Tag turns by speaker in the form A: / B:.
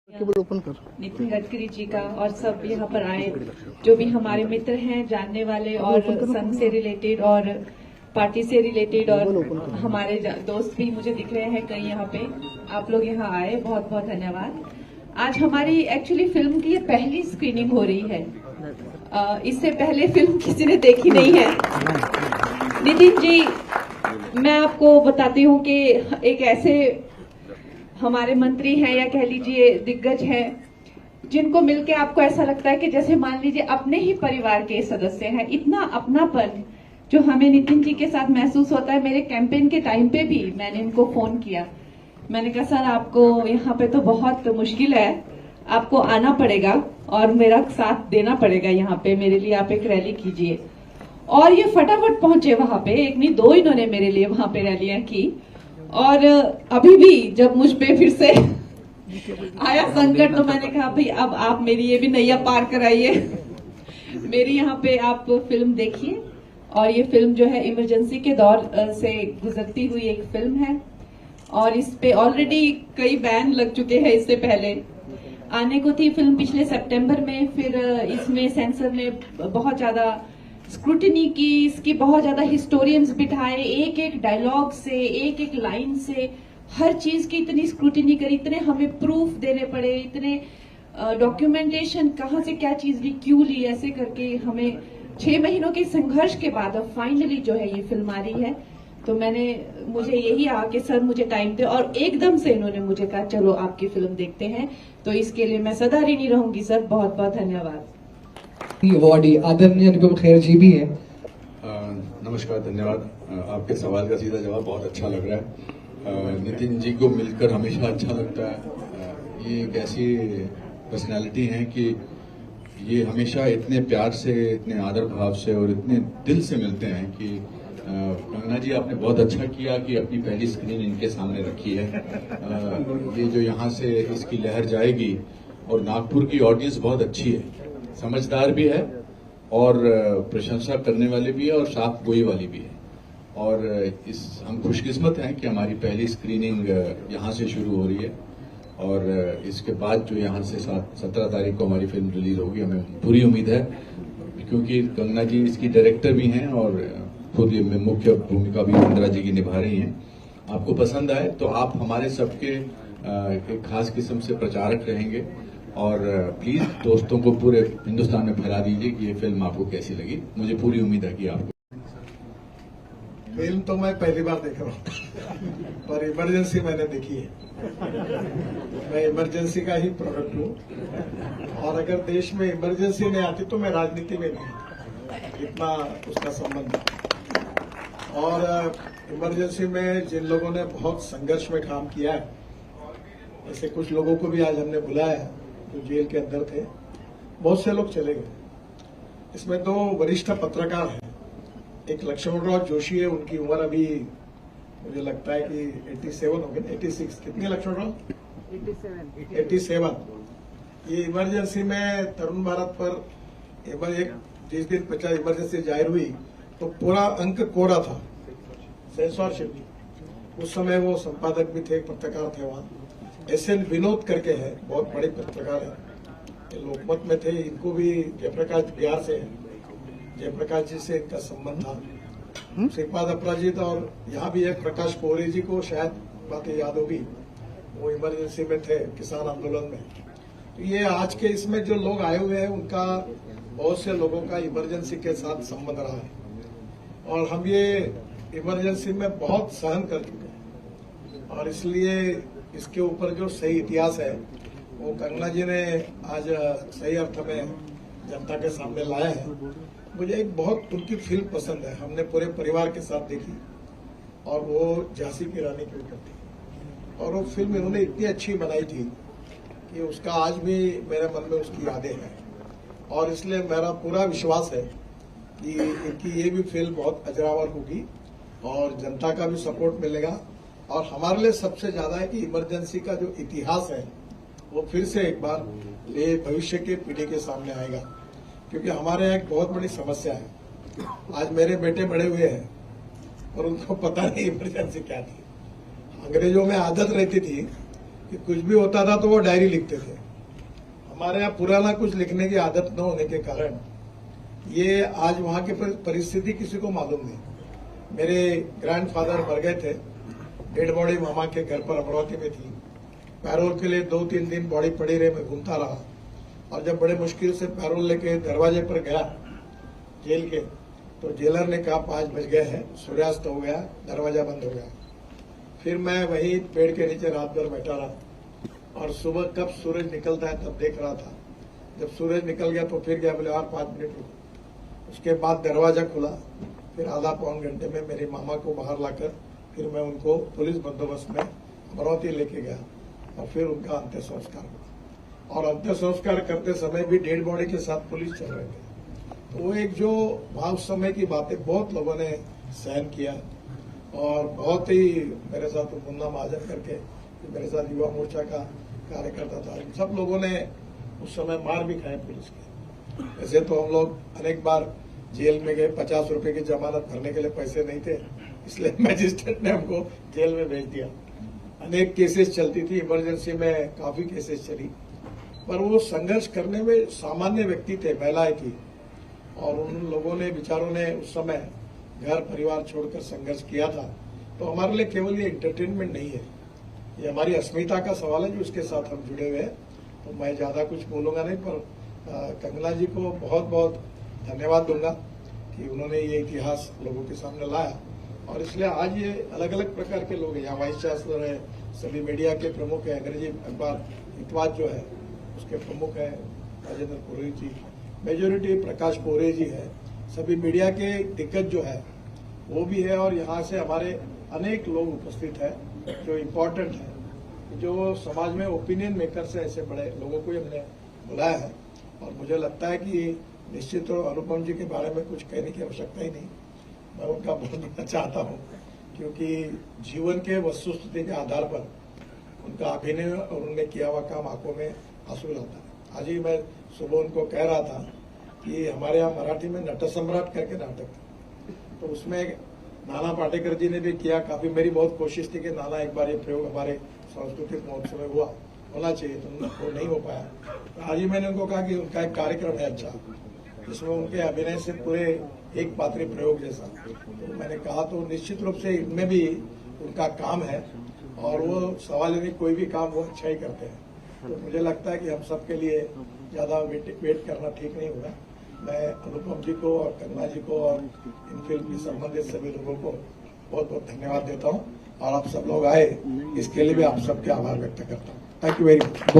A: केवल ओपन कर
B: नितिन गडकरी जी का और सब यहाँ पर आए जो भी हमारे मित्र हैं जानने वाले और संघ से रिलेटेड और पार्टी से रिलेटेड और हमारे दोस्त भी मुझे दिख रहे हैं कई यहाँ पे। आप लोग यहाँ आए, बहुत बहुत धन्यवाद। आज हमारी एक्चुअली फिल्म की ये पहली स्क्रीनिंग हो रही है। इससे पहले फिल्म किसी ने देखी नहीं है। नितिन जी, मैं आपको बताती हूँ कि एक ऐसे हमारे मंत्री हैं या कह लीजिए दिग्गज हैं जिनको मिलके आपको ऐसा लगता है कि जैसे मान लीजिए अपने ही परिवार के सदस्य हैं। इतना अपनापन जो हमें नितिन जी के साथ महसूस होता है। मेरे कैंपेन के टाइम पे भी मैंने इनको फोन किया, मैंने कहा सर आपको यहाँ पे तो बहुत मुश्किल है, आपको आना पड़ेगा और मेरा साथ देना पड़ेगा यहाँ पे, मेरे लिए आप एक रैली कीजिए। और ये फटाफट पहुंचे वहां पे, एक नहीं दो इन्होंने मेरे लिए वहां पे रैलियां की। और अभी भी जब मुझ पे फिर से आया संकट तो मैंने कहा भाई अब आप मेरी ये भी नैया पार कराइए, मेरी यहाँ पे आप फिल्म देखिए। और ये फिल्म जो है इमरजेंसी के दौर से गुजरती हुई एक फिल्म है और इस पे ऑलरेडी कई बैन लग चुके हैं। इससे पहले आने को थी फिल्म पिछले सितंबर में, फिर इसमें सेंसर ने बहुत ज्यादा स्क्रूटिनी की, इसकी बहुत ज्यादा हिस्टोरियंस बिठाए, एक एक डायलॉग से, एक एक लाइन से हर चीज की इतनी स्क्रूटिनी करी, इतने हमें प्रूफ देने पड़े, इतने डॉक्यूमेंटेशन, कहाँ से क्या चीज ली, क्यों ली, ऐसे करके हमें 6 महीनों के संघर्ष के बाद अब फाइनली जो है ये फिल्म आ रही है। तो मुझे यही आ कि सर मुझे टाइम दे, और एकदम से इन्होंने मुझे कहा चलो आपकी फिल्म देखते हैं। तो इसके लिए मैं सदा ऋणी रहूंगी सर, बहुत बहुत धन्यवाद।
C: अवार्डी आदरणीय अनुपम खेर जी भी हैं।
D: नमस्कार, धन्यवाद। आपके सवाल का सीधा जवाब बहुत अच्छा लग रहा है। नितिन जी को मिलकर हमेशा अच्छा लगता है। ये एक ऐसी पर्सनालिटी हैं कि ये हमेशा इतने प्यार से, इतने आदर भाव से और इतने दिल से मिलते हैं कि कंगना जी आपने बहुत अच्छा किया कि अपनी पहली स्क्रीन इनके सामने रखी है। ये जो यहाँ से इसकी लहर जाएगी, और नागपुर की ऑडियंस बहुत अच्छी है, समझदार भी है और प्रशंसा करने वाले भी है और साफ गोई वाली भी है। और हम खुशकिस्मत हैं कि हमारी पहली स्क्रीनिंग यहाँ से शुरू हो रही है और इसके बाद जो यहाँ से 17 तारीख को हमारी फिल्म रिलीज होगी। हमें पूरी उम्मीद है क्योंकि कंगना जी इसकी डायरेक्टर भी हैं और खुद ये मुख्य भूमिका भी इंदिरा जी की निभा रही हैं। आपको पसंद आए तो आप हमारे सबके एक खास किस्म से प्रचारक रहेंगे और प्लीज दोस्तों को पूरे हिंदुस्तान में फैला दीजिए कि ये फिल्म आपको कैसी लगी। मुझे पूरी उम्मीद है कि आपको।
A: फिल्म तो मैं पहली बार देख रहा हूँ पर इमरजेंसी मैंने देखी है। मैं इमरजेंसी का ही प्रोडक्ट हूँ और अगर देश में इमरजेंसी नहीं आती तो मैं राजनीति में नहीं, इतना उसका संबंध। और इमरजेंसी में जिन लोगों ने बहुत संघर्ष में काम किया है, ऐसे कुछ लोगों को भी आज हमने बुलाया है जो जेल के अंदर थे। बहुत से लोग चले गए। इसमें 2 वरिष्ठ पत्रकार हैं, एक लक्ष्मणराव जोशी है, उनकी उम्र अभी मुझे लगता है कि 87 हो गई, 86। कितनी लक्ष्मणराव? 87। ये इमरजेंसी में तरुण भारत पर जिस दिन 50 इमरजेंसी जाहिर हुई तो पूरा अंक कोरा था, सेंसरशिप। उस समय वो संपादक भी थे, पत्रकार थे वहां। SN विनोद करके है, बहुत बड़े पत्रकार है, लोकमत में थे। इनको भी जयप्रकाश बिहार से है, जयप्रकाश जी से इनका संबंध था। श्रीपाद अपराजित और यहाँ भी एक प्रकाश कोहरे जी को शायद बातें याद होगी, वो इमरजेंसी में थे किसान आंदोलन में। तो ये आज के इसमें जो लोग आए हुए हैं उनका, बहुत से लोगों का इमरजेंसी के साथ संबंध रहा है और हम ये इमरजेंसी में बहुत सहन कर चुके हैं। और इसलिए इसके ऊपर जो सही इतिहास है वो कंगना जी ने आज सही अर्थ में जनता के सामने लाया है। मुझे एक बहुत उनकी फिल्म पसंद है, हमने पूरे परिवार के साथ देखी और वो झांसी की रानी के ऊपर थी। और वो फिल्म इन्होंने इतनी अच्छी बनाई थी कि उसका आज भी मेरे मन में उसकी यादें हैं। और इसलिए मेरा पूरा विश्वास है कि इनकी ये भी फिल्म बहुत अजरावर होगी और जनता का भी सपोर्ट मिलेगा। और हमारे लिए सबसे ज्यादा है कि इमरजेंसी का जो इतिहास है वो फिर से एक बार ये भविष्य के पीढ़ी के सामने आएगा, क्योंकि हमारे यहाँ एक बहुत बड़ी समस्या है। आज मेरे बेटे बड़े हुए हैं और उनको पता नहीं इमरजेंसी क्या थी। अंग्रेजों में आदत रहती थी कि कुछ भी होता था तो वो डायरी लिखते थे, हमारे यहाँ पुराना कुछ लिखने की आदत न होने के कारण ये आज वहाँ की परिस्थिति किसी को मालूम नहीं। मेरे ग्रैंडफादर मर गए थे, डेड बॉडी मामा के घर पर अमरावती में थी। पैरोल के लिए 2-3 दिन बॉडी पड़ी रही, मैं घूमता रहा और जब बड़े मुश्किल से पैरोल लेके दरवाजे पर गया जेल के, तो जेलर ने कहा 5 बज गए हैं, सूर्यास्त हो गया, दरवाजा बंद हो गया। फिर मैं वहीं पेड़ के नीचे रात भर बैठा रहा और सुबह कब सूरज निकलता है तब देख रहा था। जब सूरज निकल गया तो फिर गया, बोले और 5 मिनट रुको। उसके बाद दरवाजा खुला, फिर आधा पौन घंटे में मेरे मामा को बाहर लाकर फिर मैं उनको पुलिस बंदोबस्त में अमरावती लेके गया और फिर उनका अंत्य संस्कार हुआ। और अंत्य संस्कार करते समय भी डेड बॉडी के साथ पुलिस चल रहे थे। तो वो एक जो भाव समय की बातें बहुत लोगों ने सहन किया और बहुत ही मेरे साथ मुन्ना महाजन करके मेरे साथ युवा मोर्चा का कार्यकर्ता था, सब लोगों ने उस समय मार भी खाए पुलिस के। वैसे तो हम लोग अनेक बार जेल में गए, 50 रुपए की जमानत भरने के लिए पैसे नहीं थे, इसलिए मैजिस्ट्रेट ने हमको जेल में भेज दिया। अनेक केसेस चलती थी, इमरजेंसी में काफी केसेस चली, पर वो संघर्ष करने में सामान्य व्यक्ति थे, महिलाएं थी और उन लोगों ने बेचारों ने उस समय घर परिवार छोड़कर संघर्ष किया था। तो हमारे लिए केवल ये एंटरटेनमेंट नहीं है, ये हमारी अस्मिता का सवाल है जो इसके साथ हम जुड़े हुए हैं। तो मैं ज्यादा कुछ बोलूंगा नहीं, पर कंगना जी को बहुत बहुत धन्यवाद दूंगा कि उन्होंने ये इतिहास लोगों के सामने लाया और इसलिए आज ये अलग अलग प्रकार के लोग हैं। यहाँ वाइस चांसलर है, सभी मीडिया के प्रमुख है, अंग्रेजी अखबार हितवाद जो है उसके प्रमुख है राजेंद्र पुरोहित जी, मेजोरिटी प्रकाश पोरे जी है, सभी मीडिया के दिग्गज जो है वो भी है और यहाँ से हमारे अनेक लोग उपस्थित है जो इम्पोर्टेंट है, जो समाज में ओपिनियन मेकर से ऐसे बड़े लोगों को हमने बुलाया है। और मुझे लगता है कि निश्चित तौर अनुपम जी के बारे में कुछ कहने की आवश्यकता ही नहीं, मैं उनका बोलना चाहता हूँ क्योंकि जीवन के वस्तुस्थिति के आधार पर उनका अभिनय और उन्होंने किया हुआ काम आंखों में आंसू लाता है। आज ही मैं सुबह उनको कह रहा था कि हमारे यहाँ मराठी में नट सम्राट करके नाटक था, तो उसमें नाना पाटेकर जी ने भी किया। काफी मेरी बहुत कोशिश थी कि नाना एक बार ये प्रयोग हमारे सांस्कृतिक महोत्सव में होना चाहिए, तो वो नहीं हो पाया। तो आज ही मैंने उनको कहा कि उनका एक कार्यक्रम है अच्छा, जिसमें उनके अभिनय से पूरे एक पात्री प्रयोग जैसा, तो मैंने कहा तो निश्चित रूप से इनमें भी उनका काम है और वो सवाल नहीं, कोई भी काम वो अच्छा ही करते हैं। तो मुझे लगता है कि हम सबके लिए ज्यादा वेट करना ठीक नहीं होगा। मैं अनुपम जी को और कंगना जी को और इन फिल्म से संबंधित सभी लोगों को बहुत बहुत धन्यवाद देता हूं और आप सब लोग आए इसके लिए भी आप सबके आभार व्यक्त करता हूं। Thank you very much.